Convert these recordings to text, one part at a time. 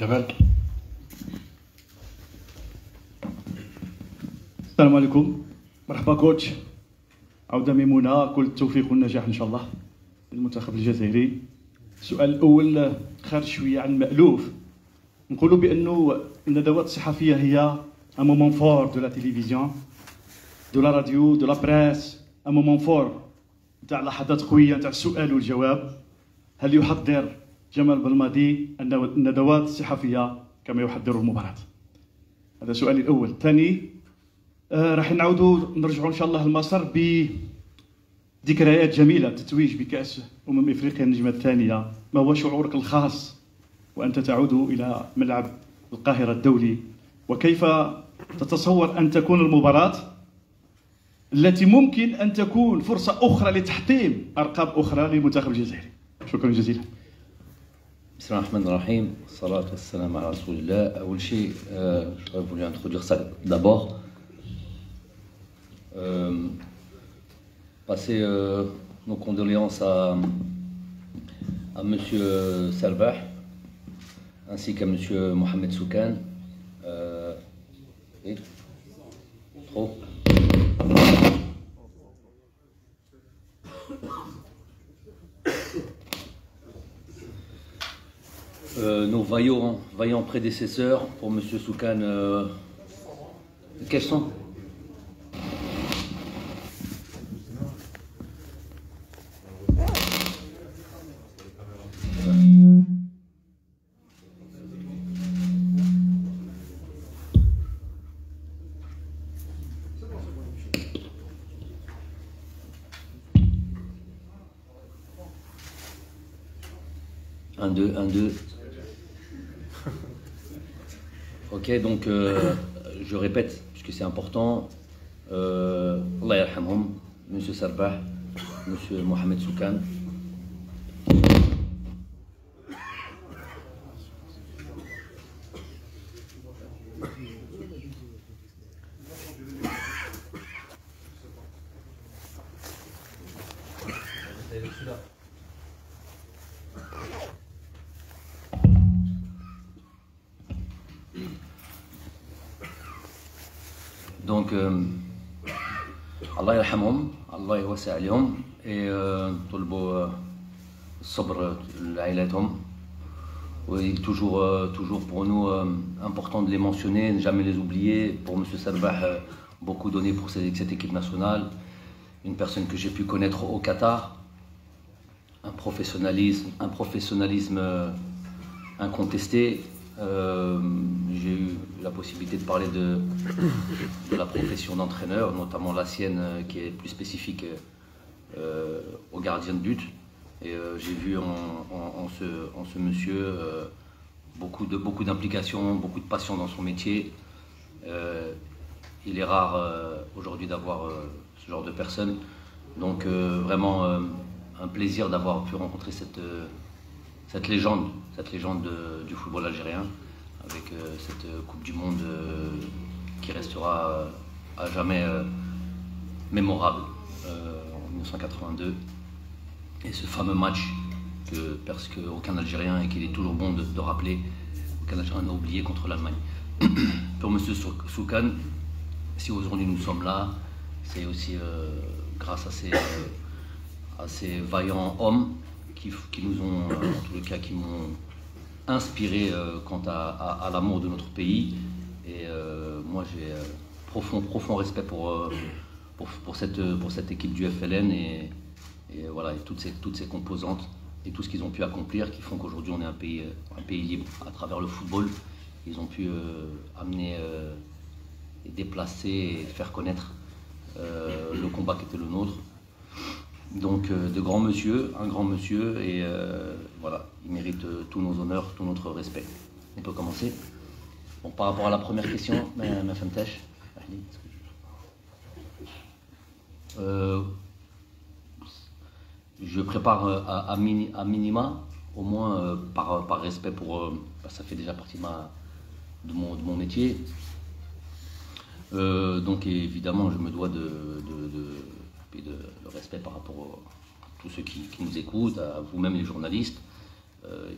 جمال. السلام عليكم، مرحبا كوتش، عودة ميمونة، كل التوفيق والنجاح إن شاء الله للمنتخب الجزائري. السؤال الأول خارج شوية عن المألوف، نقولوا بأنه الندوات الصحفية هي un moment fort de la télévision, de la radio, de la presse, un moment fort نتاع لحظات قوية نتاع السؤال والجواب. هل يحضر جمال بلماضي الندوات الصحفية كما يحضر المباراة؟ هذا سؤالي الأول. الثاني، راح نرجعوا إن شاء الله المسار بذكريات جميلة، تتويج بكأس أفريقيا النجمة الثانية. ما هو شعورك الخاص وأنت تعود إلى ملعب القاهرة الدولي؟ وكيف تتصور أن تكون المباراة التي ممكن أن تكون فرصة أخرى لتحطيم أرقام أخرى للمنتخب الجزائري؟ شكرا جزيلا. بسم الله الرحمن الرحيم، الصلاة والسلام على رسول الله. أول شيء j'aurais voulu introduire ça d'abord. Passer nos condoléances à Monsieur Salvah ainsi qu'à Monsieur Mohamed Soukan. Et trop. Nos vaillants prédécesseurs, pour Monsieur Soukan, quels sont? Un, deux. Ok, donc je répète, puisque c'est important. Allah yarhamhum, Monsieur Salvah, Monsieur Mohamed Soukan. Donc, Allah yarhamhum, Allah yawasi' alayhum, et طلبوا الصبر لعائلاتهم. Oui, toujours pour nous important de les mentionner, ne jamais les oublier. Pour Monsieur Salvah, beaucoup donné pour cette équipe nationale, une personne que j'ai pu connaître au Qatar, un professionnalisme incontesté. J'ai eu la possibilité de parler de la profession d'entraîneur, notamment la sienne qui est plus spécifique aux gardiens de but. Et j'ai vu en ce monsieur beaucoup d'implication, beaucoup de passion dans son métier. Il est rare aujourd'hui d'avoir ce genre de personnes. Donc vraiment un plaisir d'avoir pu rencontrer cette légende du football algérien, avec cette Coupe du Monde qui restera à jamais mémorable en 1982. Et ce fameux match que presque aucun Algérien, et qu'il est toujours bon de rappeler, aucun Algérien n'a oublié contre l'Allemagne. Pour M. Soukan, si aujourd'hui nous sommes là, c'est aussi grâce à ces vaillants hommes qui nous ont, en tous les cas, qui m'ont inspiré quant à l'amour de notre pays. Et moi, j'ai profond respect pour cette équipe du FLN et voilà, et toutes ces composantes et tout ce qu'ils ont pu accomplir, qui font qu'aujourd'hui on est un pays libre à travers le football. Ils ont pu amener et déplacer et faire connaître le combat qui était le nôtre. Donc un grand monsieur, et voilà, il mérite tous nos honneurs, tout notre respect. On peut commencer. Bon, par rapport à la première question, ma femme Tèche, je prépare à minima, au moins par respect pour... ça fait déjà partie de mon métier. Donc évidemment, je me dois de respect par rapport à tous ceux qui nous écoutent, à vous-même les journalistes.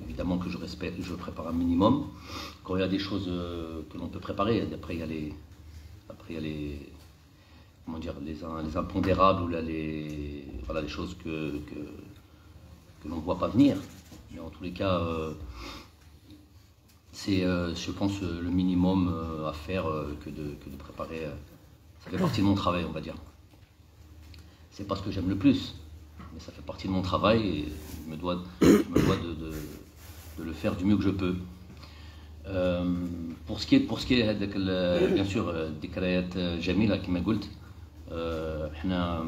Évidemment que je respecte, je prépare un minimum. Quand il y a des choses que l'on peut préparer, après il y a comment dire, les impondérables ou là, voilà, les choses que l'on ne voit pas venir. Mais en tous les cas, c'est, je pense, le minimum à faire que de préparer. Ça fait partie de mon travail, on va dire. C'est pas ce que j'aime le plus, mais ça fait partie de mon travail et je me dois de le faire du mieux que je peux. pour ce qui est هذاك bien sûr ذكريات جميله كما قلت. احنا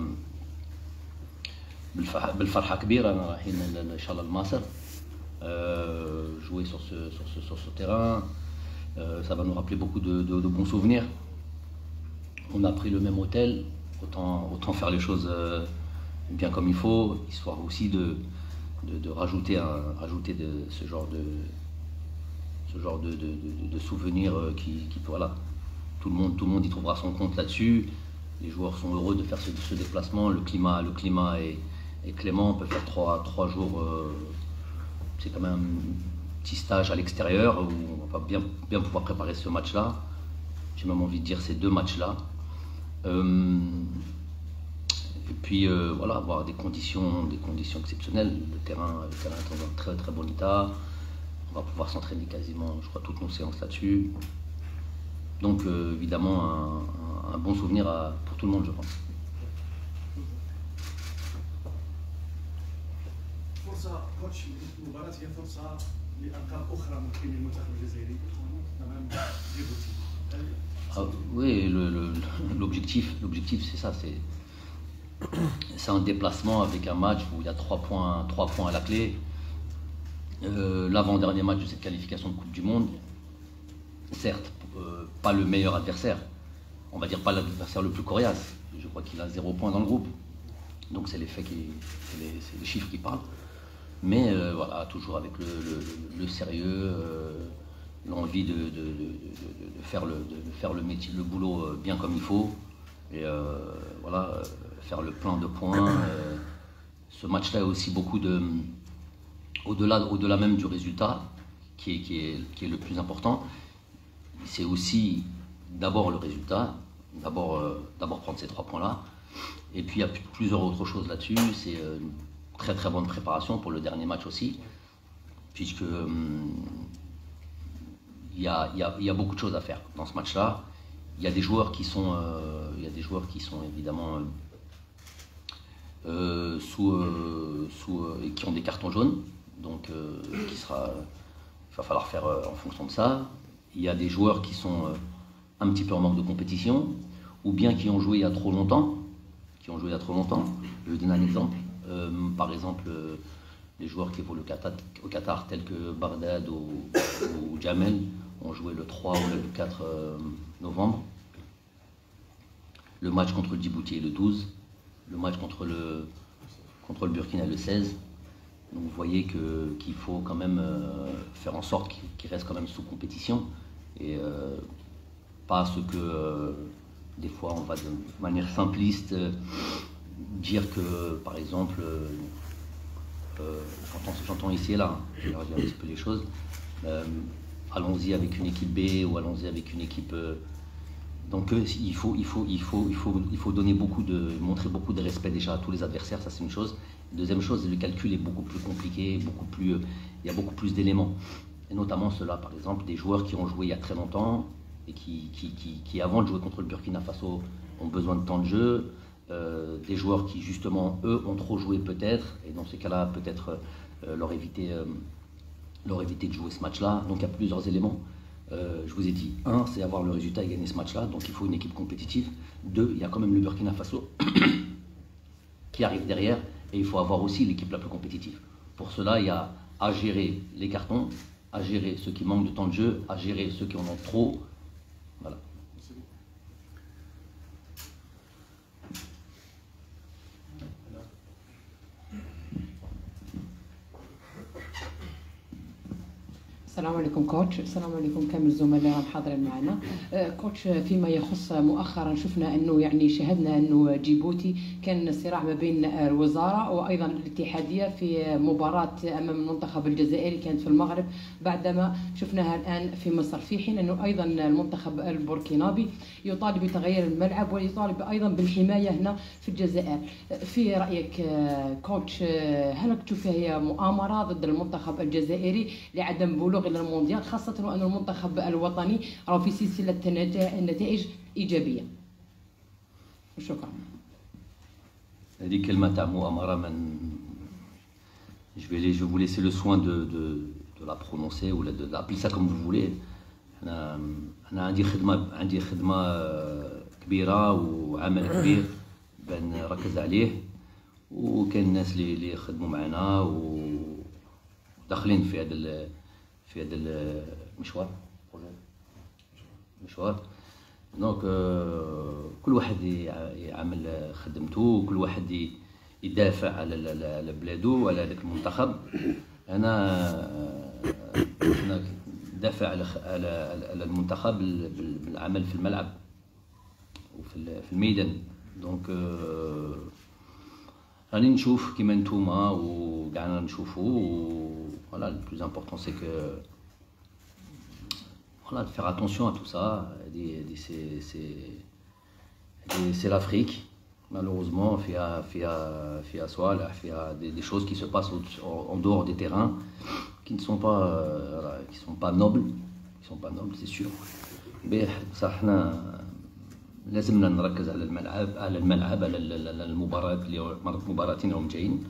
بالفرحه كبيره رايحين ان شاء الله لمصر jouer sur ce terrain. Ça va nous rappeler beaucoup de bons souvenirs. On a pris le même hôtel, autant faire les choses bien comme il faut, histoire aussi de rajouter ce genre de souvenirs qui voilà, tout le monde y trouvera son compte là-dessus. Les joueurs sont heureux de faire ce déplacement. Le climat est clément. On peut faire trois jours. C'est quand même un petit stage à l'extérieur où on va bien pouvoir préparer ce match-là. J'ai même envie de dire ces deux matchs-là. Et puis voilà, avoir des conditions exceptionnelles. Le terrain est dans un très très bon état. On va pouvoir s'entraîner quasiment, je crois, toutes nos séances là-dessus. Donc évidemment un bon souvenir pour tout le monde, je pense. فرصة كوتش المباراة هي فرصة لألقاب أخرى ممكن للمنتخب الجزائري أمام جيبوتي. Oui, l'objectif c'est ça, c'est un déplacement avec un match où il y a 3 points à la clé. L'avant-dernier match de cette qualification de Coupe du Monde, certes, pas le meilleur adversaire, on va dire pas l'adversaire le plus coriace. Je crois qu'il a 0 point dans le groupe, donc c'est les faits c'est les chiffres qui parlent. Mais voilà, toujours avec le sérieux, l'envie de faire le métier, le boulot bien comme il faut, et voilà, faire le plein de points. Ce match-là est aussi beaucoup au-delà même du résultat, qui est le plus important. C'est aussi d'abord le résultat, d'abord prendre ces 3 points-là. Et puis il y a plusieurs autres choses là-dessus. C'est une très très bonne préparation pour le dernier match aussi, puisque il y a beaucoup de choses à faire dans ce match-là. Il y a des joueurs qui sont évidemment qui ont des cartons jaunes, donc il va falloir faire en fonction de ça. Il y a des joueurs qui sont un petit peu en manque de compétition, ou bien qui ont joué il y a trop longtemps. Je vais vous donner un exemple. Par exemple, les joueurs qui évoluent au Qatar, tels que Bardad ou Jamel, ont joué le 3 ou le 4 novembre. Le match contre le Djibouti est le 12. Le match contre le Burkina le 16. Donc vous voyez qu'il faut quand même faire en sorte qu'il reste quand même sous compétition. Et pas ce que des fois on va de manière simpliste dire que par exemple j'entends ici et là, je vais redire un petit peu les choses, allons-y avec une équipe B ou allons-y avec une équipe donc il faut montrer beaucoup de respect déjà à tous les adversaires, ça c'est une chose. Deuxième chose, le calcul est beaucoup plus compliqué, il y a beaucoup plus d'éléments. Et notamment ceux-là, par exemple, des joueurs qui ont joué il y a très longtemps et qui avant de jouer contre le Burkina Faso, ont besoin de temps de jeu. Des joueurs qui, justement, eux, ont trop joué peut-être, et dans ces cas-là, peut-être leur éviter de jouer ce match-là. Donc il y a plusieurs éléments. Je vous ai dit, 1, c'est avoir le résultat et gagner ce match-là, donc il faut une équipe compétitive. 2, il y a quand même le Burkina Faso qui arrive derrière, et il faut avoir aussi l'équipe la plus compétitive. Pour cela, il y a à gérer les cartons, à gérer ceux qui manquent de temps de jeu, à gérer ceux qui en ont trop. Voilà. السلام عليكم كوتش، السلام عليكم كامل الزملاء الحاضرين معنا. كوتش، فيما يخص مؤخرا شفنا انه يعني شاهدنا انه جيبوتي كان صراع ما بين الوزاره وايضا الاتحاديه في مباراه امام المنتخب الجزائري كانت في المغرب، بعدما شفناها الان في مصر، في حين انه ايضا المنتخب البوركينابي يطالب بتغيير الملعب ويطالب ايضا بالحمايه هنا في الجزائر. في رايك كوتش، هل تشوفها هي مؤامره ضد المنتخب الجزائري لعدم بلوغ الى المونديال، خاصه وان المنتخب الوطني راه في سلسله نتائج ايجابيه؟ شكرا. هذه كلمه تاع مؤامره من je vais vous laisser le soin de la prononcer ou de l'appeler ça comme vous voulez. انا عندي خدمه كبيره وعمل كبير بنركز عليه، وكاين الناس اللي يخدموا معنا وداخلين في هذا المشوار. دونك كل واحد يعمل خدمته، كل واحد يدافع على بلادو وعلى هذاك المنتخب. انا دافع على المنتخب بالعمل في الملعب وفي الميدان. دونك راني نشوف كيما نتوما وكاع نشوفوا. Voilà, le plus important c'est que voilà, de faire attention à tout ça. C'est l'Afrique, malheureusement, فيها صوالح، فيها des choses qui se passent en dehors des terrains qui ne sont pas nobles, c'est sûr. Mais ça حنا لازمنا نركز على الملعب، على المباريات اللي مباراتين راهم جايين.